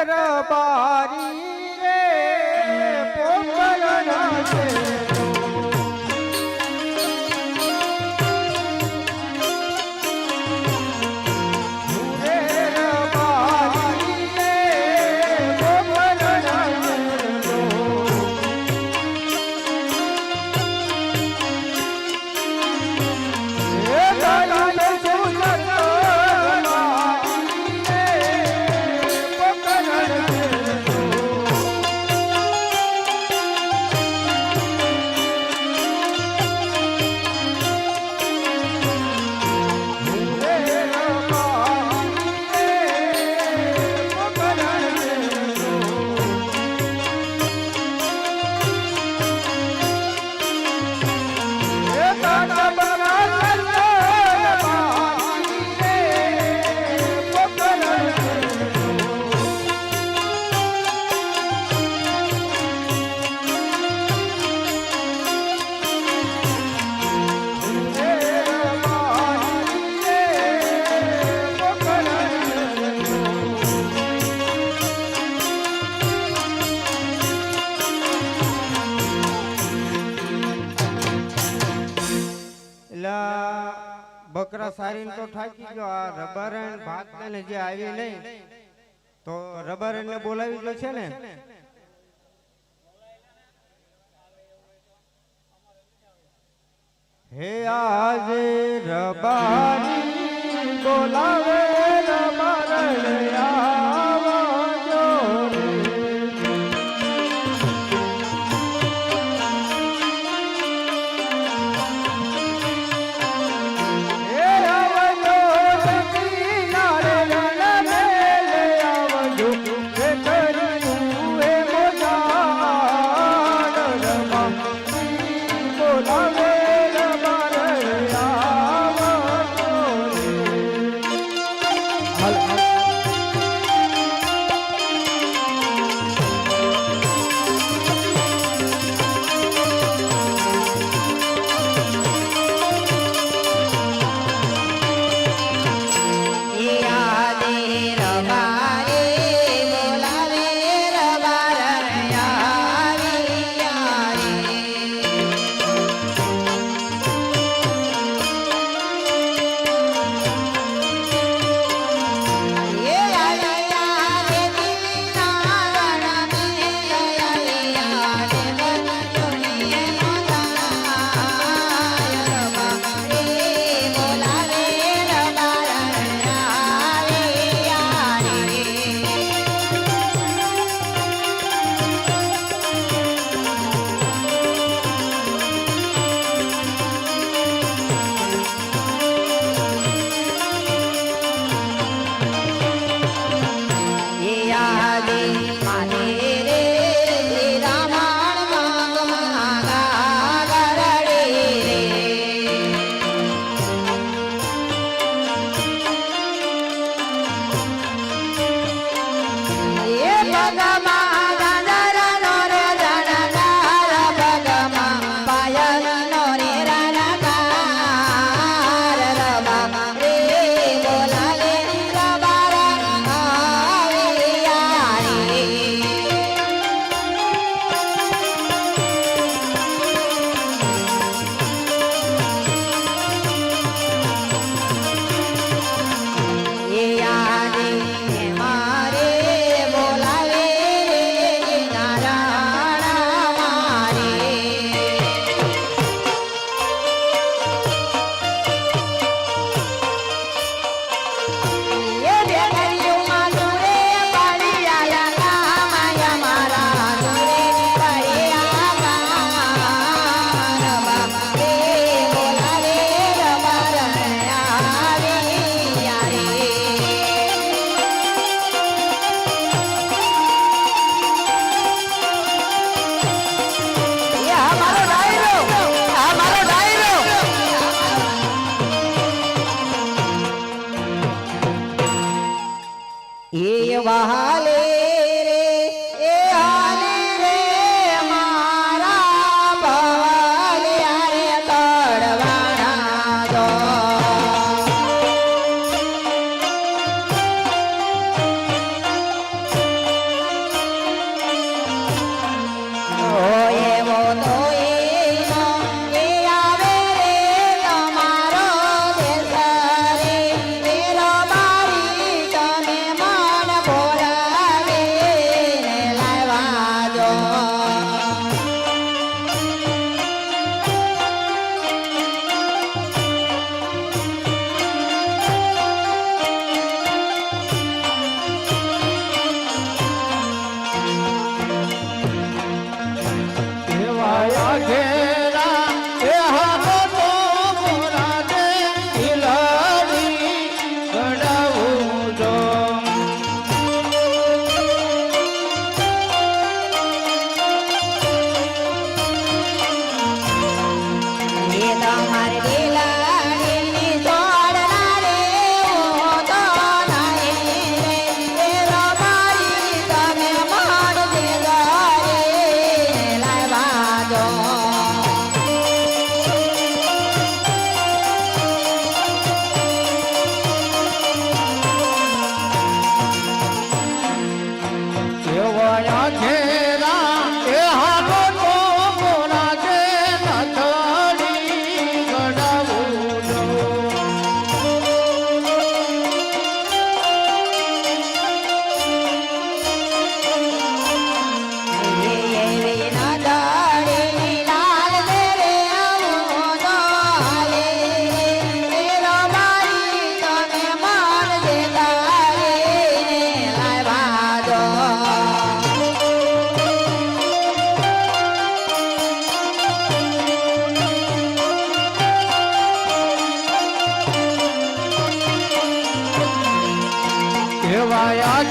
રબારી રે પોકરણા છે બકરા સારીને તો ઠાકી ગયો આ રબારણ ભાત ને જે આવી નહીં તો રબારણ ને બોલાવી ગયો છે ને હે આજે રબારી બોલાવે રબારણ આવજો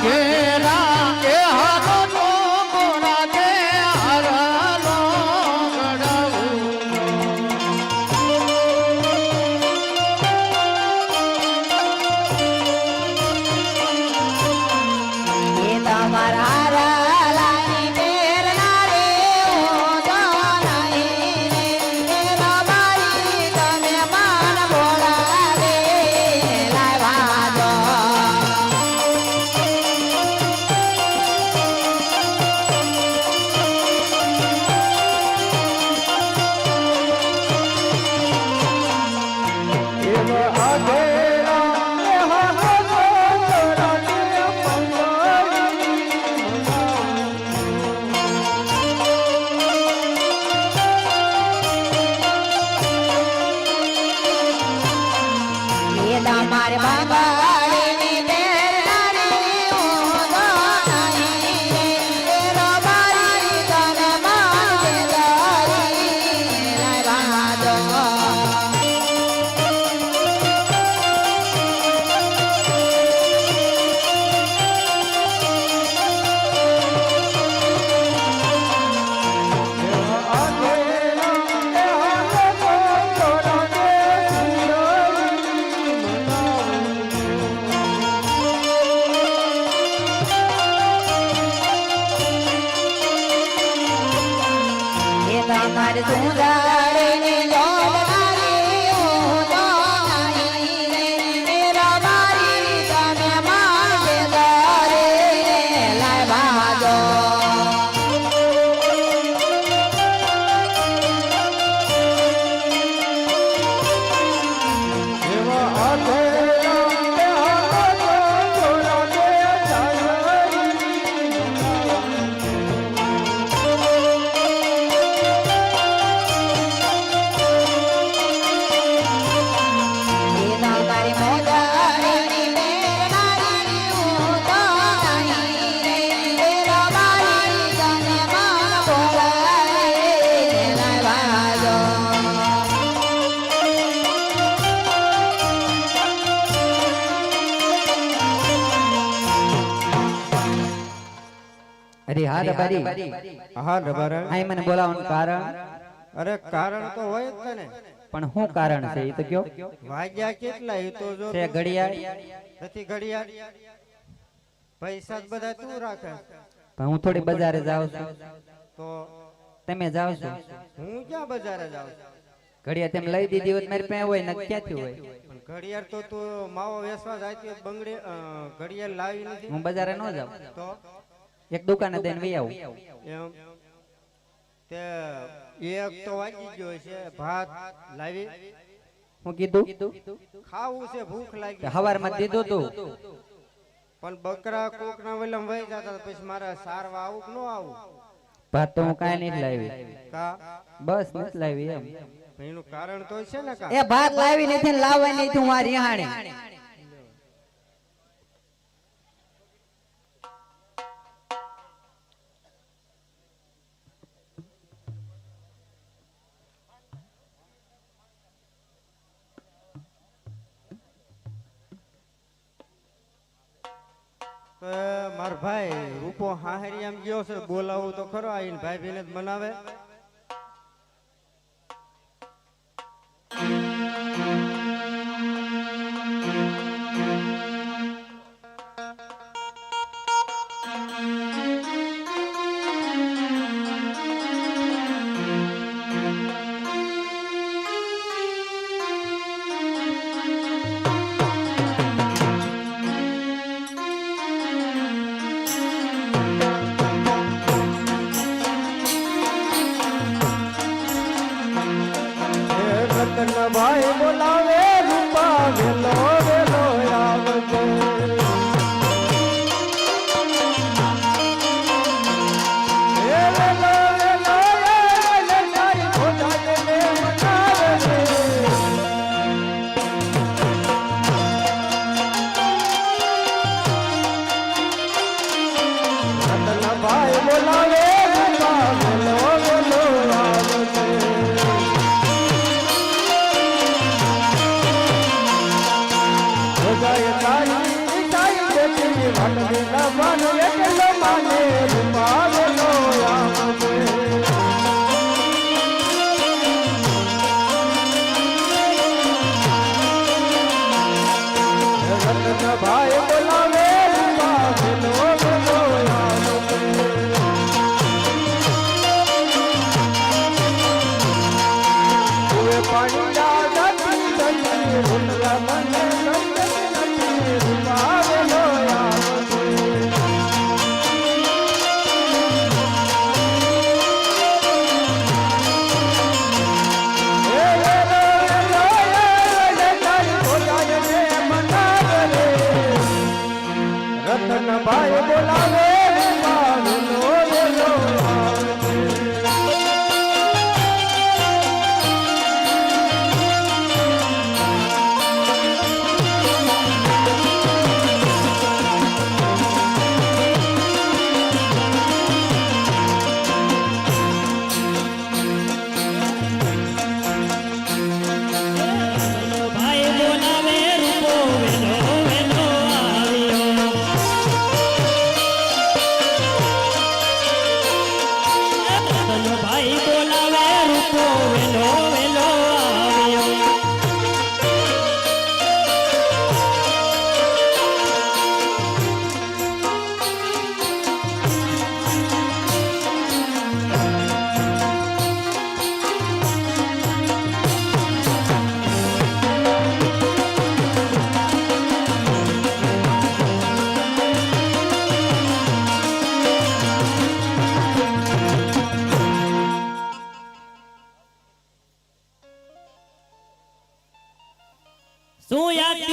ઘેરા એ હારો નો ગોરા દે હરલો એ તમારા રાલાની બેરના રે ઓ દાનાઈ રે એ રબારી તમે માન ભોળા રે લાવા દો એ તમારે બાબાની બેરના રે ઓ દાનાઈ રે એ રબારી તમે માન લાવા દો એ તમારે સુંદરની જોડનારી ઓ દાનાઈ રે એ રબારી તમે માગે દરે લાવા દો એ તમારે મોદરની બેરનારી ઓ દાનાઈ રે એ રબારી તમે માન ભોળા રે લાવા દો અરે હા રબારી હા રબારણ આઈ મને બોલાવવાનું કારણ અરે કારણ તો હોય જ ને પણ શું કારણ છે એ તો કયો વાગ્યા કેટલા એ તો જો છે ઘડિયાળ નથી ઘડિયાળ પૈસા જ બધા તું રાખે પણ હું થોડી બજારે જાઉં છું તો તમે જાઓ છો હું ક્યાં બજારે જાઉં છું? ઘડિયાળ તેમ લઈ દીધી હોત મારી પાસે હોય ને ક્યાંથી હોય પણ ઘડિયાળ તો તું માવો વેસવા જાય તો બંગડી ઘડિયાળ લાવી નથી હું બજારે ન જાઉં તો એક દુકાને દઈને વહી આવું એમ તે એક તો વાગી ગયો છે ભાત લાવી હું કીધું ખાવું છે ભૂખ લાગી હવારમાં દીધું તું પણ બકરા કોક ના વેલમ વહી જતા પછી મારે સારવા આવું કે ન આવું ભાત તો હું કાંઈ નહીં લાવી કા બસ નથી લાવી એમ એનું કારણ તો છે ને કા એ ભાત લાવી નથી ને લાવવાની તું આ રિહાણી માર ભાઈ રૂપો હાહરી આમ ગયો છે બોલાવું તો ખરો આઈને ભાઈ બેને જ મનાવે ભાઈ બોલાવે રૂપા વેલો વેલો આવજે ભાઈ બોલાવે રૂપા વેલો વેલો આવજે જાય તારી તારી દેખી વાટ દેલા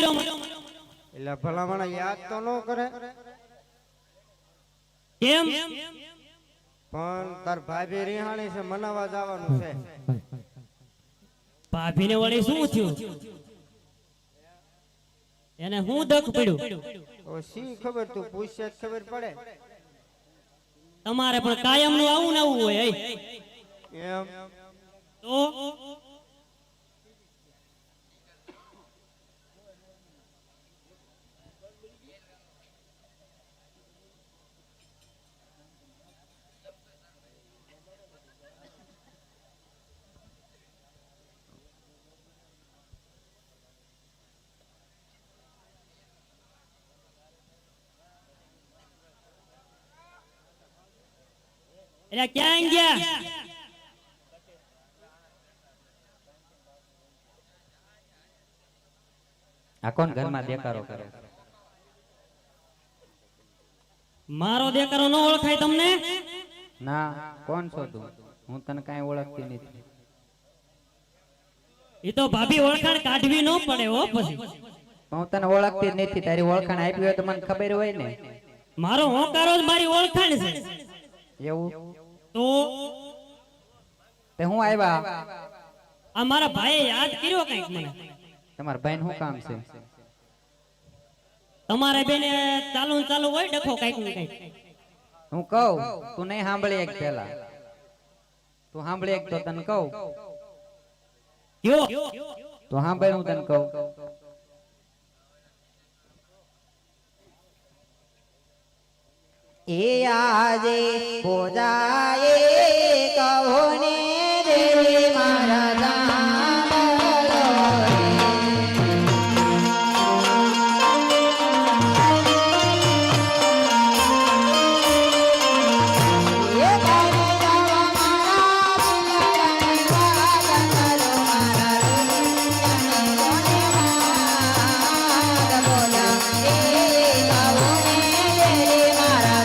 કર્યો મને? એટલે ભલામણ યાદ તો ન કરે કેમ? પણ તાર ભાભી રિહાણી છે, મનાવા જવાનું છે. ભાભીને વળી શું થયું? એને હું દખ પડ્યું? તો શી ખબર, તું પૂછશે જ ખબર પડે. તમારે પણ કાયમ નું આવું ને આવું હોય એમ તો એટલે ક્યાં ગયા? આ કોણ ઘરમાં દેકારો કરે? મારો દેકારો ન ઓળખાય તમને? ના, કોણ છો તું? હું તને કાંઈ ઓળખતી નથી. એ તો ભાભી ઓળખાણ કાઢવી ન પડે હો. પછી હું તને ઓળખતી જ નથી. તારી ઓળખાણ આપી હોય તો મને ખબર હોય ને. મારો હોકારો જ મારી ઓળખાણ છે. એવું તો તે હું આવ્યા? આ મારા ભાઈએ યાદ કર્યો કઈક મને. તમારા ભાઈ શું કામ છે? તમારે બેને ચાલુ ને ચાલુ હોય ડખો કઈક ને કઈક. હું કહું, તું નહીં સાંભળી એક પેલા. તું સાંભળી એક તો તને કહું. કયો? તો સાંભળ, હું તને કહું. એ આજે પૂજાએ કહો ને દેવી મારા સાંભળો રે. એ કરે જવા મારા દિલડાની વાત કરો મારા રુદિયાની કોને વાત બોલા. એ કહો ને દેવી મારા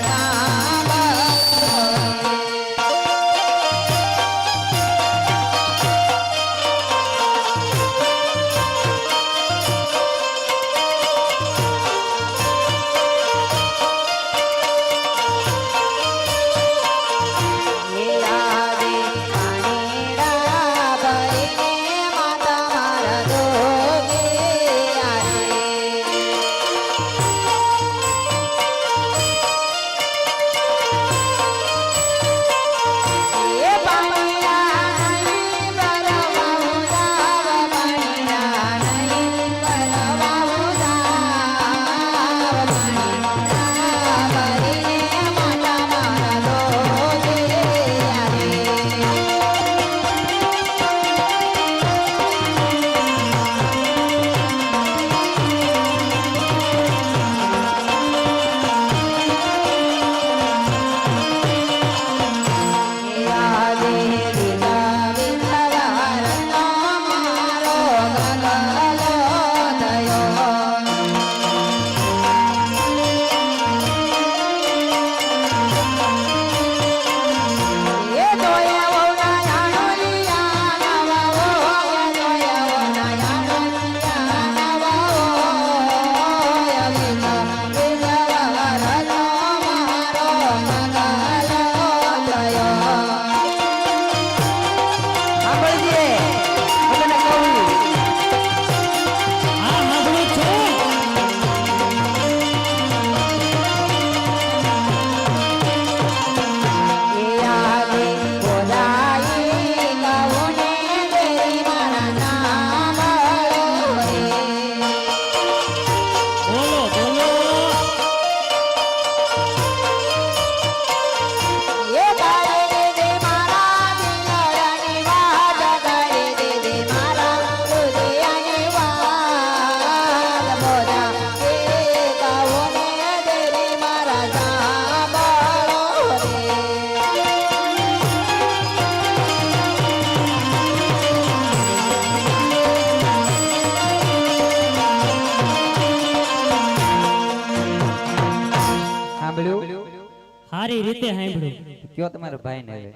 સારી રીતે સાંભળ્યું. કયો તમારા ભાઈ ને હવે.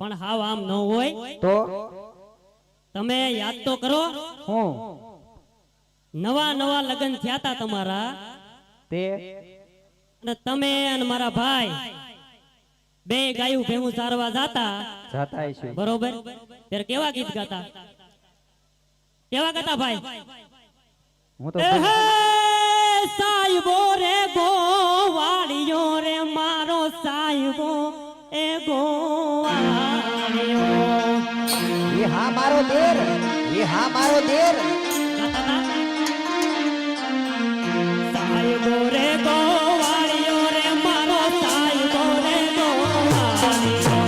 પણ હાવ આમ ન હોય તો તમે યાદ તો કરો. હું નવા નવા લગ્ન થયા તા તમારા તે અને તમે અને મારા ભાઈ બે ગાયું ભેગું ચારવા જાતા જાતા છું બરોબર ત્યારે કેવા ગીત ગાતા ભાઈ હું તો એહે સાહેબો રે ગોવાળિયો રે મારો સાહેબો એ ગોવાળિયો એ હા મારો દેર એ હા મારો દેર સાહેબો રે ગોવાળિયો રે મારો સાહેબો રે ગોવાળિયો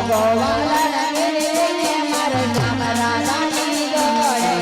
ગોવાળા ને મારા ચામરા રાની ગોળે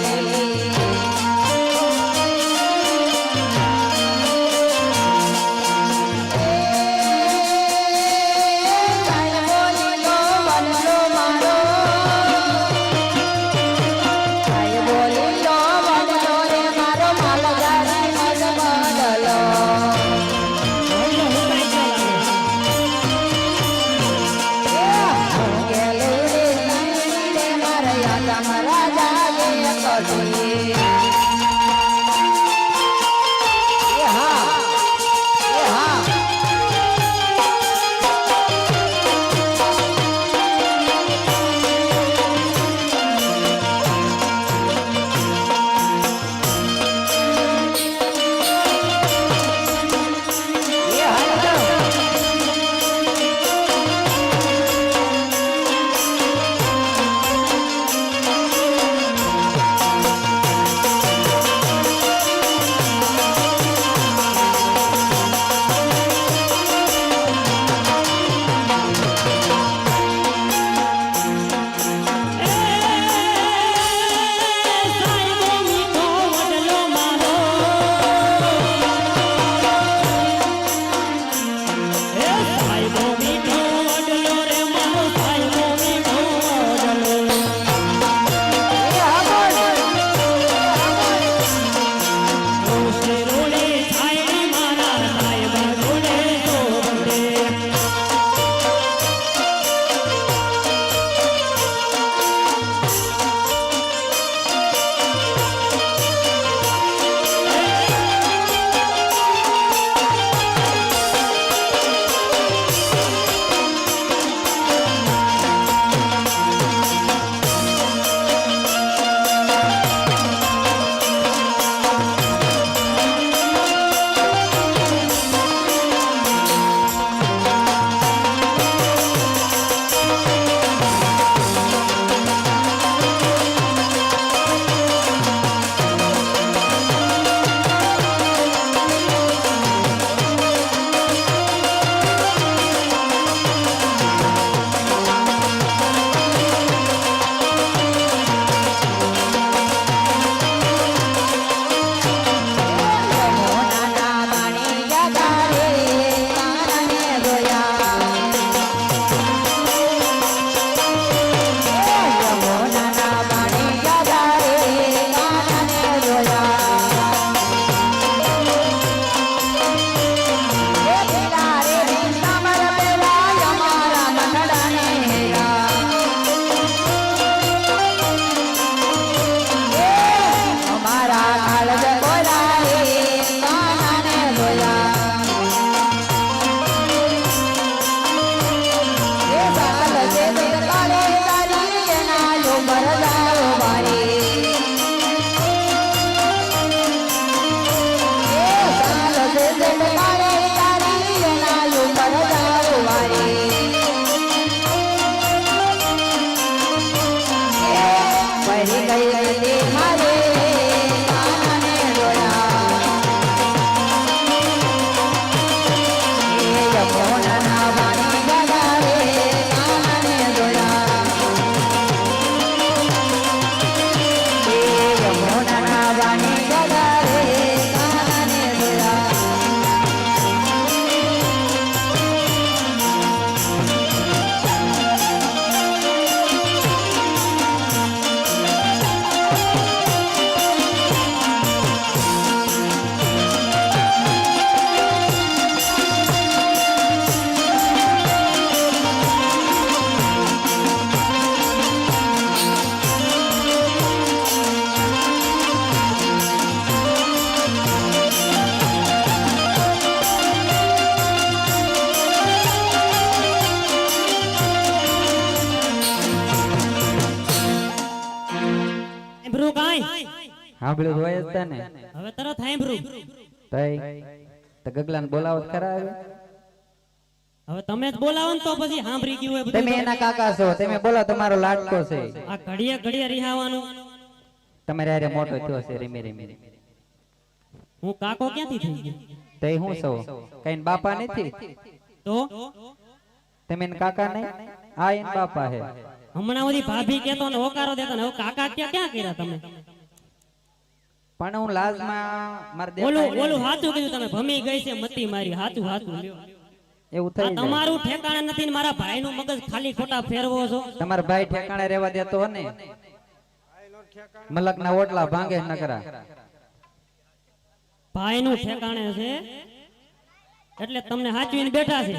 સાંભળ્યું હોય જ તને હવે તરત સાંભળ્યું. તો ગગલાને બોલાવો તો ખરા આવે હવે તમે જ બોલાવો ને તો પછી સાંભળી ગયું હોય તમે બધું. એના કાકા છો તમે બોલો તમારો લાડકો છે આ ઘડીએ ઘડીએ રિહાવાનું. તમારે હારે મોટો થયો છે રીમી રીમી હું કાકો ક્યાંથી થઈ ગયો? તો એ હું છો કઈ બાપા નથી તો તમે એને કાકા નહીં આ એને બાપા હે હમણાં બધી ભાભી કેતો ને હોકારો દેતો ને હવે કાકા ક્યાં કર્યા તમે? પણ હું લાજમાં માર ઓલું દેખાય ઓલું નહીં. સાચું કીધું તમે ભમી ગઈ છે મતી મારી. સાચું સાચું લ્યો. એવું આ થઈ જાય તમારું ઠેકાણે નથી ને મારા ભાઈનું મગજ ખાલી ખોટા ફેરવો છો. તમારા ભાઈ ઠેકાણે રહેવા દેતો ને મલકના ઓટલા ભાંગે નકરા ભાઈનું ઠેકાણે છે એટલે તમને હાચવીને બેઠા છે.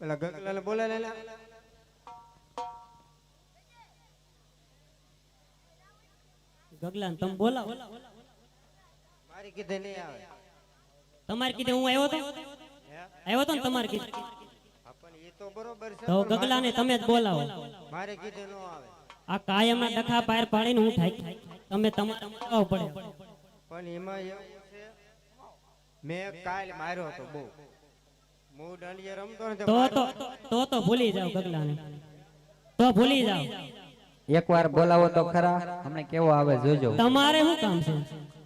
પેલા ગગલાને બોલાય લે. ગગલાને તમે બોલાવો. મારી કીધે નહીં આવે. તમારે કીધે હું આવ્યો તો ને તમારે કીધે હા, પણ એ તો બરોબર છે. તો ગગલાને તમે જ બોલાવો. મારે કીધે નો આવે. આ કાયમના ડખા પાર પાડીને હું થાય તમે તમારે બોલાવવું પડે. પણ એમાં એવું છે મેં કાલ માર્યો હતો બહુ. હું દાંડિયા રમતો ને તો ભૂલી જાવ ગગલાને. તો ભૂલી જાવ. એકવાર બોલાવો તો ખરા હમણે કેવો આવે જોજો તમારે શું કામ છે?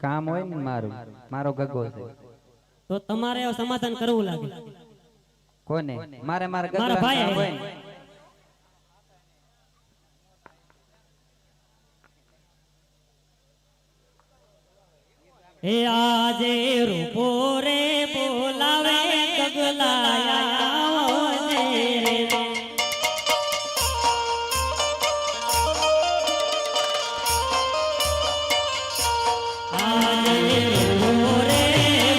કામ હોય ને મારો ગગો છે તો તમારે હવે સમાધાન કરવું લાગે. કોને મારે મારા ગગલા ભાઈ કામ હોય ને. હે આજે રૂપો રે બોલાવે ગગલાયા રે. આજે રૂપો રે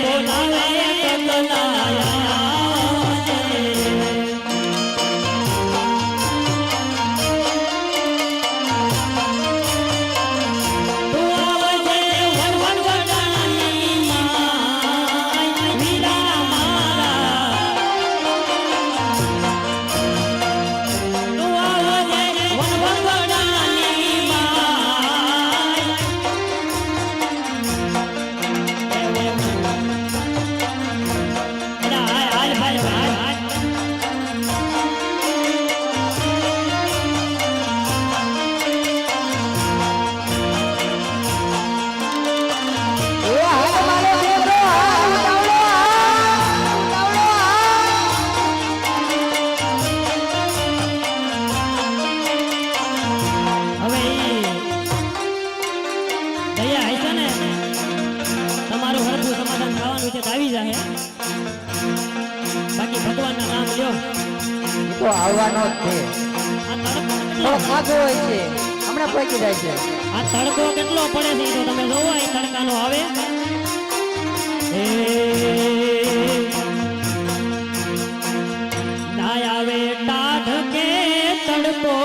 બોલાવે ગગલાયા રે. તું આવજે વન વડાની માય વીરા મારા. તું આવજે વન વડાની માય. હાલ હાલ હાલ હાલ. એ હાલ મારો દીકરો હાલ ઉતાવળો હવે દયા હશે ને તમારું હરખું સમાધાન થવાનું છે તો આવી જાય. બાકી ભગવાનના નામ લ્યો. ઈ તો આવવાનો જ છે આ તડકો થોડો કેટલો- ખાધો હોય છે હમણાં પહોંચી જાય છે આ તડકો કેટલો પડે છે ઈ તો તમે જોવો આ તડકાનો આવે. એ ના આવે ટાઢ કે તડકો